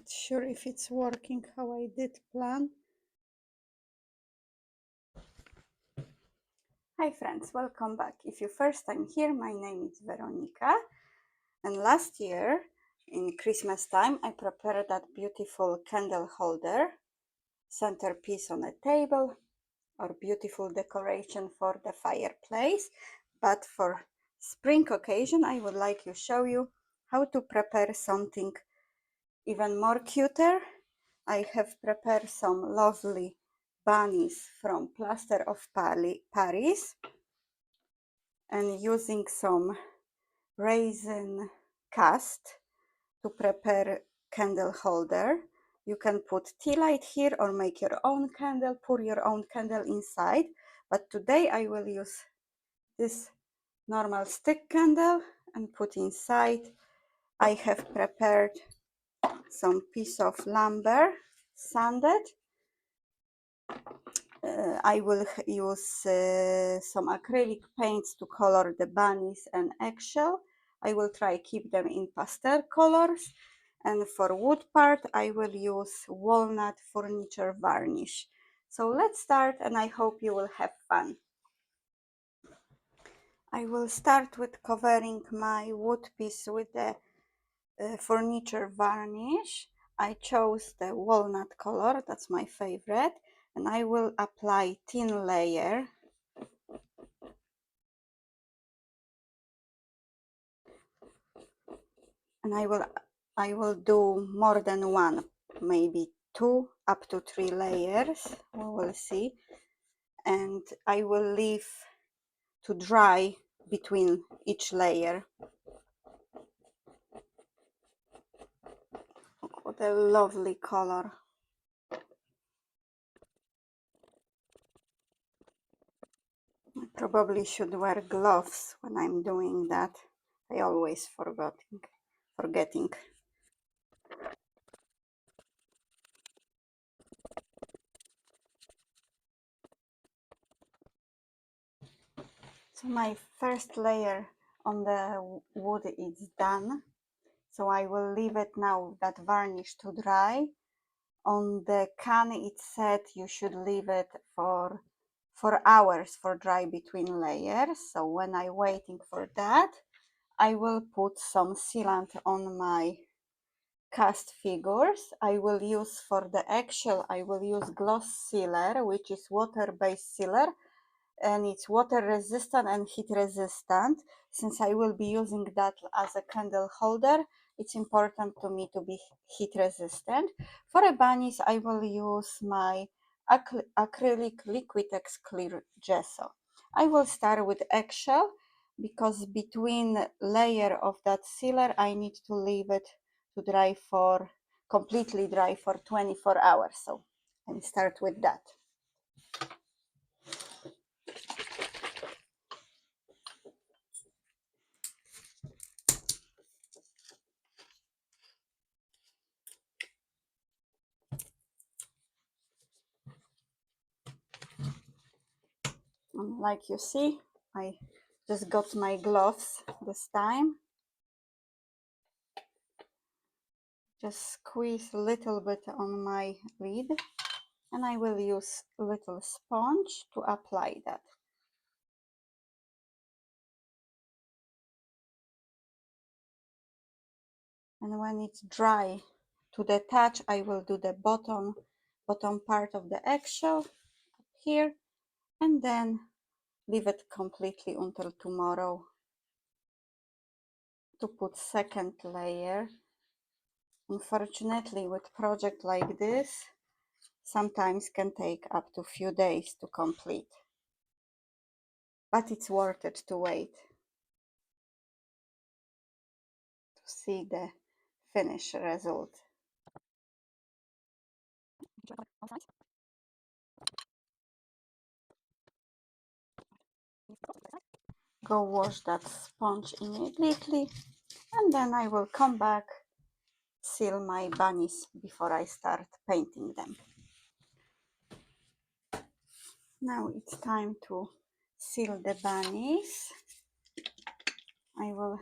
not sure if it's working how I did plan. Hi friends, welcome back. If you're first time here, my name is Veronica, and last year in Christmas time I prepared that beautiful candle holder, centerpiece on a table, or beautiful decoration for the fireplace. But for spring occasion I would like to show you how to prepare something even more cuter. I have prepared some lovely bunnies from plaster of Paris, and using some resin cast to prepare candle holder. You can put tea light here or make your own candle, pour your own candle inside. But today I will use this normal stick candle and put inside. I have prepared some piece of lumber, sanded. I will use some acrylic paints to color the bunnies and eggshell. I will try keep them in pastel colors. And for wood part, I will use walnut furniture varnish. So let's start, and I hope you will have fun. I will start with covering my wood piece with the furniture varnish. I chose the walnut color, that's my favorite, and I will apply thin layer. And I will do more than one, maybe 2 up to 3 layers, we will see. And I will leave to dry between each layer. What a lovely color. I probably should wear gloves when I'm doing that. I always forgetting. So my first layer on the wood is done. So I will leave it now, that varnish, to dry. On the can it said you should leave it for 4 hours for dry between layers. So when I'm waiting for that, I will put some sealant on my cast figures. I will use for the eggshell, I will use gloss sealer, which is water-based sealer, and it's water resistant and heat resistant. Since I will be using that as a candle holder, it's important to me to be heat resistant. For a bunnies, I will use my acrylic Liquitex clear gesso. I will start with eggshell because between layer of that sealer I need to leave it to dry for completely dry for 24 hours. So I start with that. Like you see, I just got my gloves this time. Just squeeze a little bit on my lid, and I will use a little sponge to apply that. And when it's dry to the touch, I will do the bottom part of the eggshell here, and then leave it completely until tomorrow to put second layer. Unfortunately, with project like this, sometimes can take up to few days to complete, but it's worth it to wait to see the finished result. Go wash that sponge immediately, and then I will come back, seal my bunnies before I start painting them. Now it's time to seal the bunnies. I will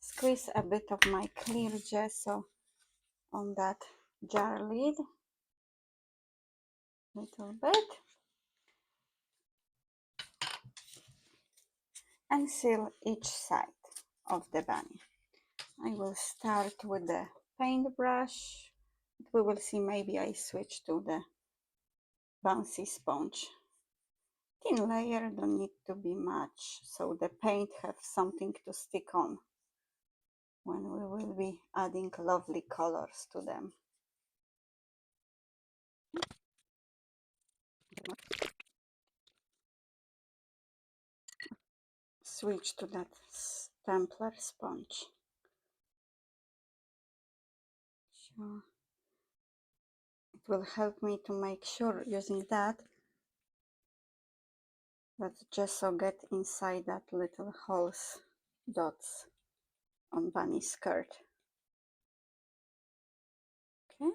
squeeze a bit of my clear gesso on that jar lid a little bit and seal each side of the bunny. I will start with the paintbrush. We will see, maybe I switch to the bouncy sponge. Thin layer, don't need to be much, so the paint have something to stick on when we will be adding lovely colors to them. Switch to that Templar sponge. Sure. It will help me to make sure, using that gesso get inside that little holes, dots on Bunny's skirt. Okay,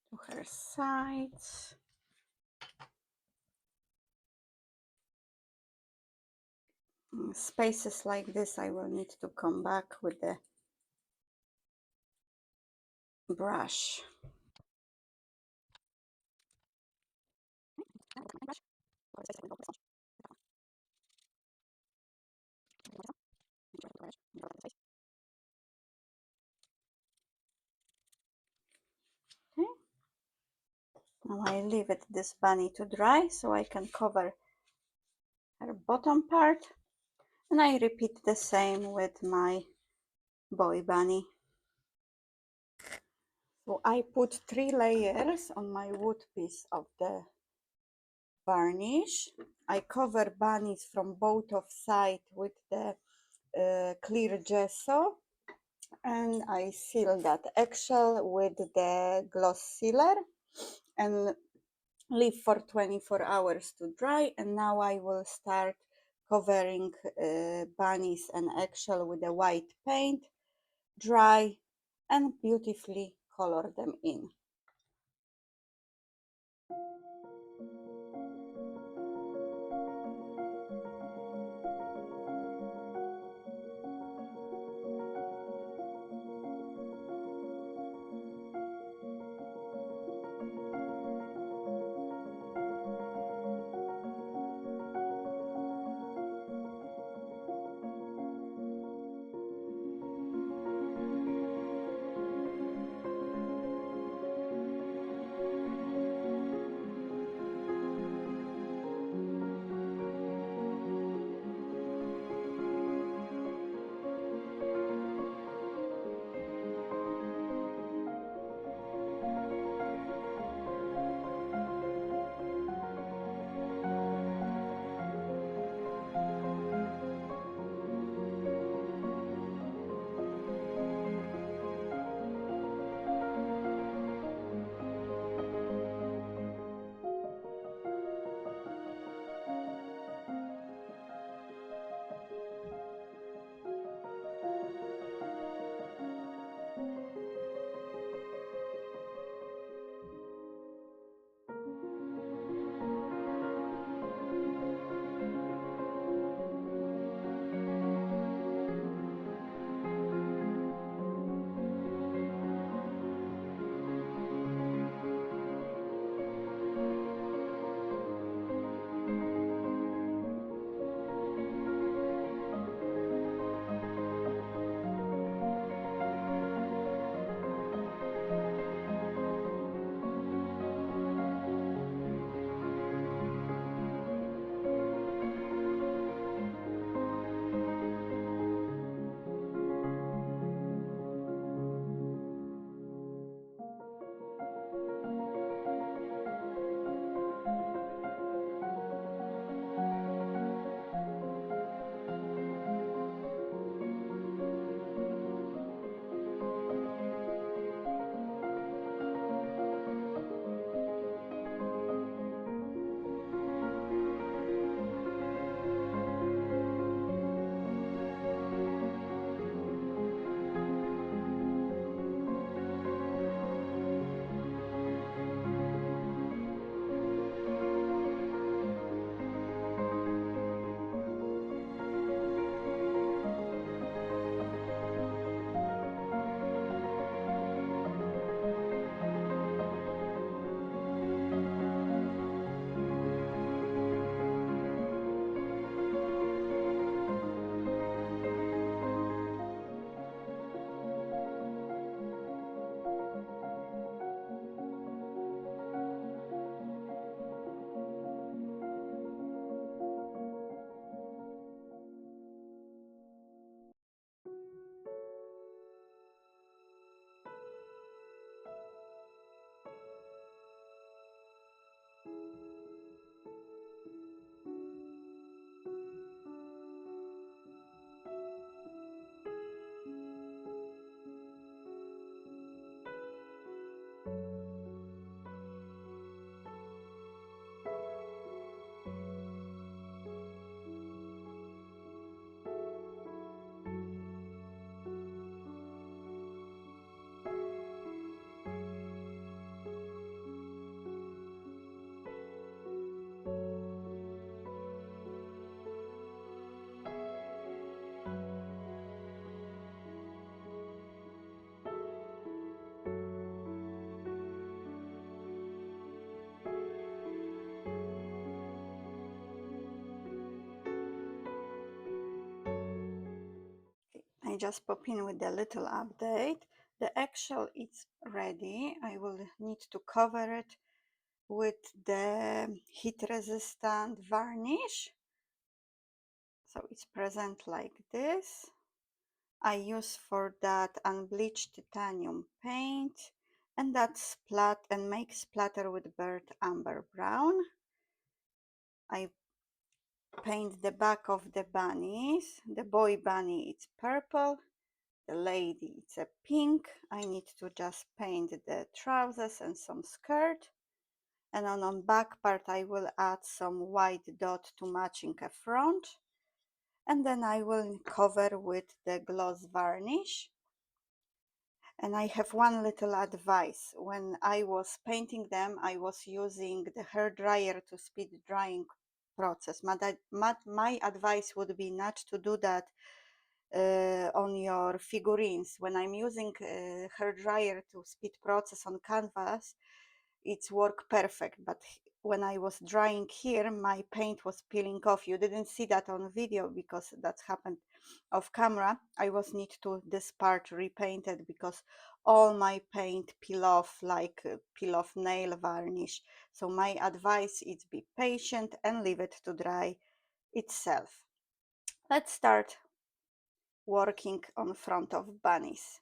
to her sides. In spaces like this, I will need to come back with the brush. Okay. Now I leave this bunny to dry so I can cover her bottom part, and I repeat the same with my boy bunny. So I put 3 layers on my wood piece of the varnish. I cover bunnies from both of sides with the clear gesso, and I seal that eggshell with the gloss sealer and leave for 24 hours to dry. And now I will start covering bunnies and eggshell with the white paint, dry, and beautifully color them in. I just pop in with a little update. The eggshell is ready. I will need to cover it with the heat resistant varnish. So it's present like this. I use for that unbleached titanium paint, and that makes splatter with burnt umber brown. I paint the back of the bunnies. The boy bunny it's purple, the lady it's a pink. I need to just paint the trousers and some skirt. And on the back part I will add some white dot to matching a front. And then I will cover with the gloss varnish. And I have one little advice. When I was painting them, I was using the hair dryer to speed the drying process. My advice would be not to do that on your figurines. When I'm using hair dryer to speed process on canvas, it's work perfect. But when I was drying here, my paint was peeling off. You didn't see that on video because that happened off camera. I was need to this part repainted because all my paint peel off like peel off nail varnish. So my advice is be patient and leave it to dry itself. Let's start working on front of bunnies.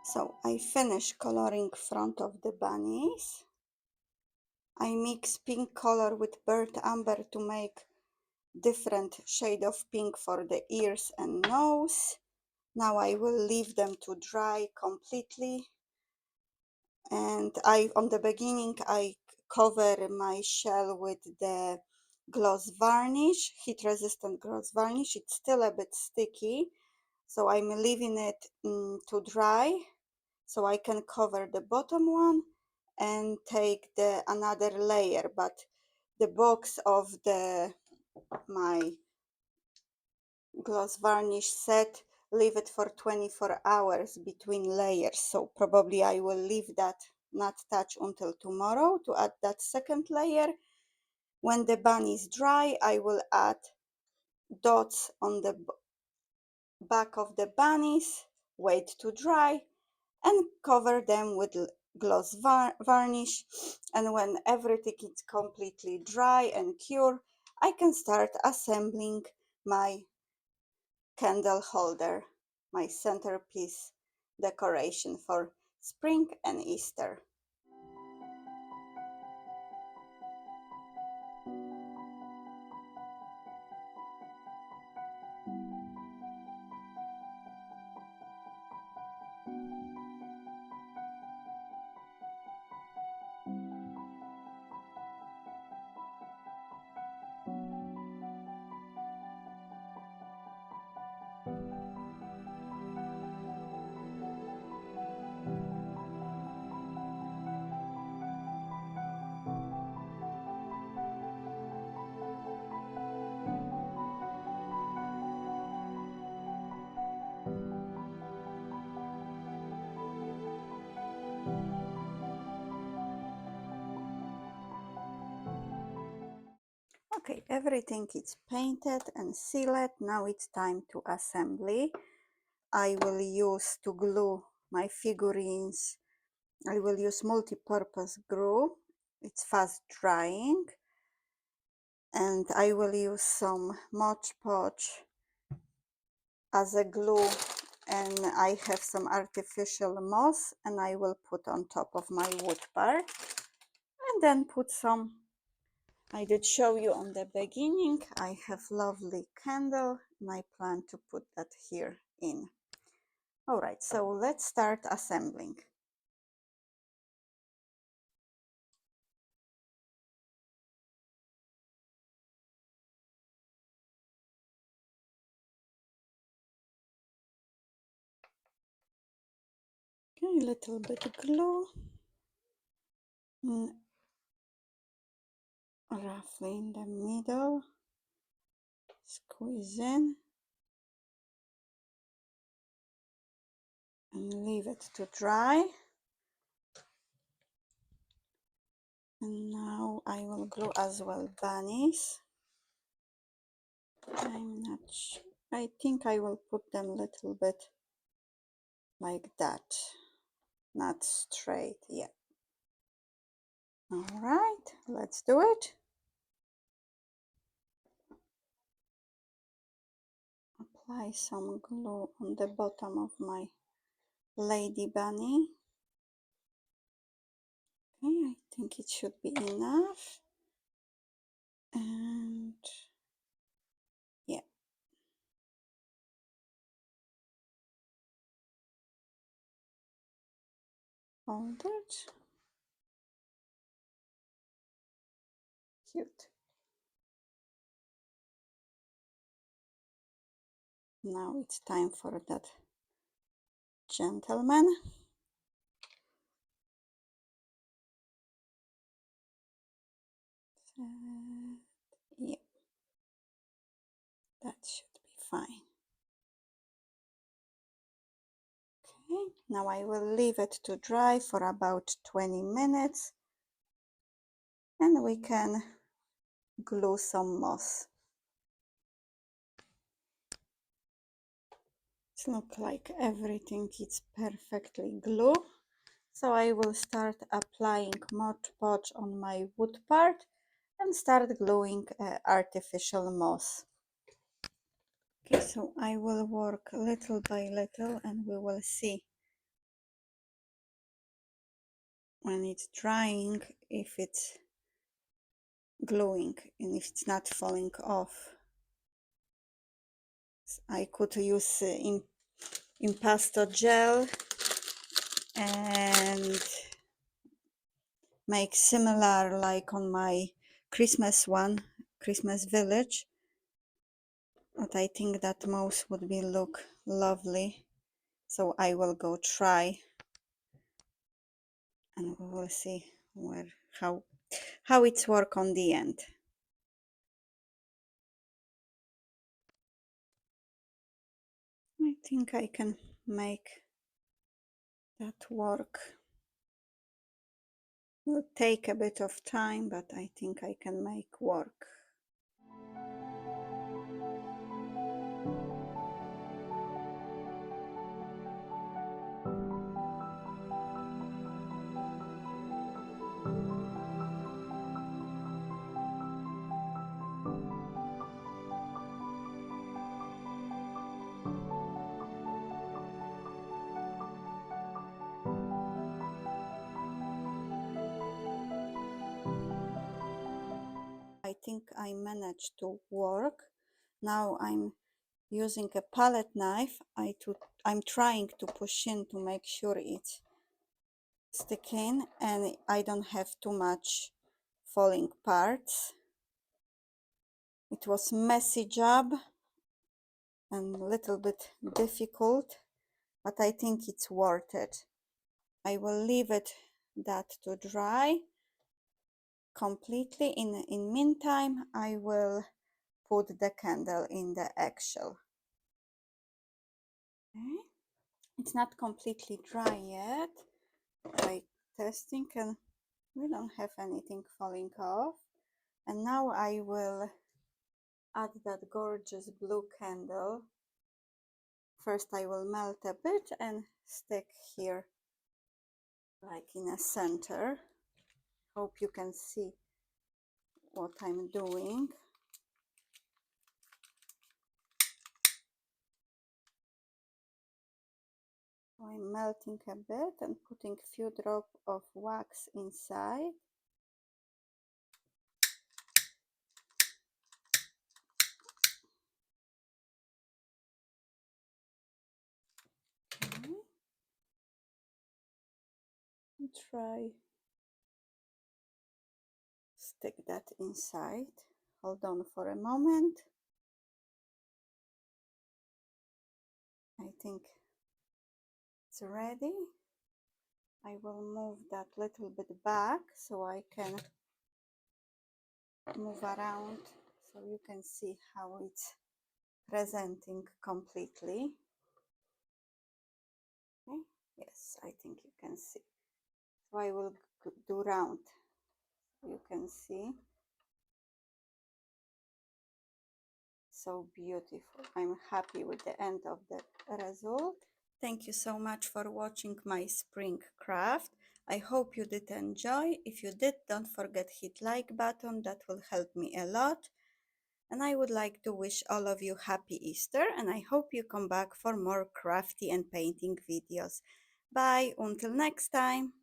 So I finish coloring front of the bunnies. I mix pink color with burnt umber to make different shade of pink for the ears and nose. Now I will leave them to dry completely. And on the beginning, I cover my shell with the gloss varnish, heat resistant gloss varnish. It's still a bit sticky, so I'm leaving it to dry so I can cover the bottom one and take the another layer. But the box of my gloss varnish set, leave it for 24 hours between layers, so probably I will leave that not touch until tomorrow to add that second layer. When the bunny is dry, I will add dots on the back of the bunnies, wait to dry, and cover them with gloss varnish. And when everything is completely dry and cured, I can start assembling my candle holder, my centerpiece decoration for spring and Easter. Okay, everything is painted and sealed. Now it's time to assembly. I will use to glue my figurines. I will use multi-purpose glue. It's fast drying. And I will use some Mod Podge as a glue, and I have some artificial moss, and I will put on top of my wood part, and then put some. I did show you on the beginning, I have lovely candle, and I plan to put that here in. All right, so let's start assembling. Okay, a little bit of glue, and roughly in the middle, squeeze in, and leave it to dry. And now I will glue as well bunnies. I'm not sure. I think I will put them a little bit like that, not straight yet. All right, let's do it. Apply some glue on the bottom of my lady bunny. Okay, I think it should be enough. And yeah. Hold it. Cute. Now it's time for that gentleman. Yeah, that should be fine. Okay, now I will leave it to dry for about 20 minutes, and we can glue some moss. It looks like everything is perfectly glued. So I will start applying Mod Podge on my wood part and start gluing artificial moss. Okay, so I will work little by little, and we will see when it's drying if it's gluing and if it's not falling off. I could use impasto gel and make similar like on my Christmas one, Christmas village. But I think that moss would be look lovely. So I will go try, and we will see how it's work on the end. I think I can make that work. Will take a bit of time, but I think I can make work. I think I managed to work. Now I'm using a palette knife. I'm trying to push in to make sure it's sticking and I don't have too much falling parts. It was messy job and a little bit difficult, but I think it's worth it. I will leave it that to dry completely. In meantime, I will put the candle in the eggshell. Okay. It's not completely dry yet, like testing, and we don't have anything falling off. And now I will add that gorgeous blue candle. First I will melt a bit and stick here like in a center. Hope you can see what I'm doing. I'm melting a bit and putting a few drops of wax inside. Okay. And try stick that inside. Hold on for a moment. I think it's ready. I will move that little bit back so I can move around so you can see how it's presenting completely. Okay. Yes, I think you can see. So I will do round so you can see. So beautiful. I'm happy with the end of the result. Thank you so much for watching my spring craft. I hope you did enjoy. If you did, don't forget hit like button, that will help me a lot. And I would like to wish all of you happy Easter, and I hope you come back for more crafty and painting videos. Bye, until next time.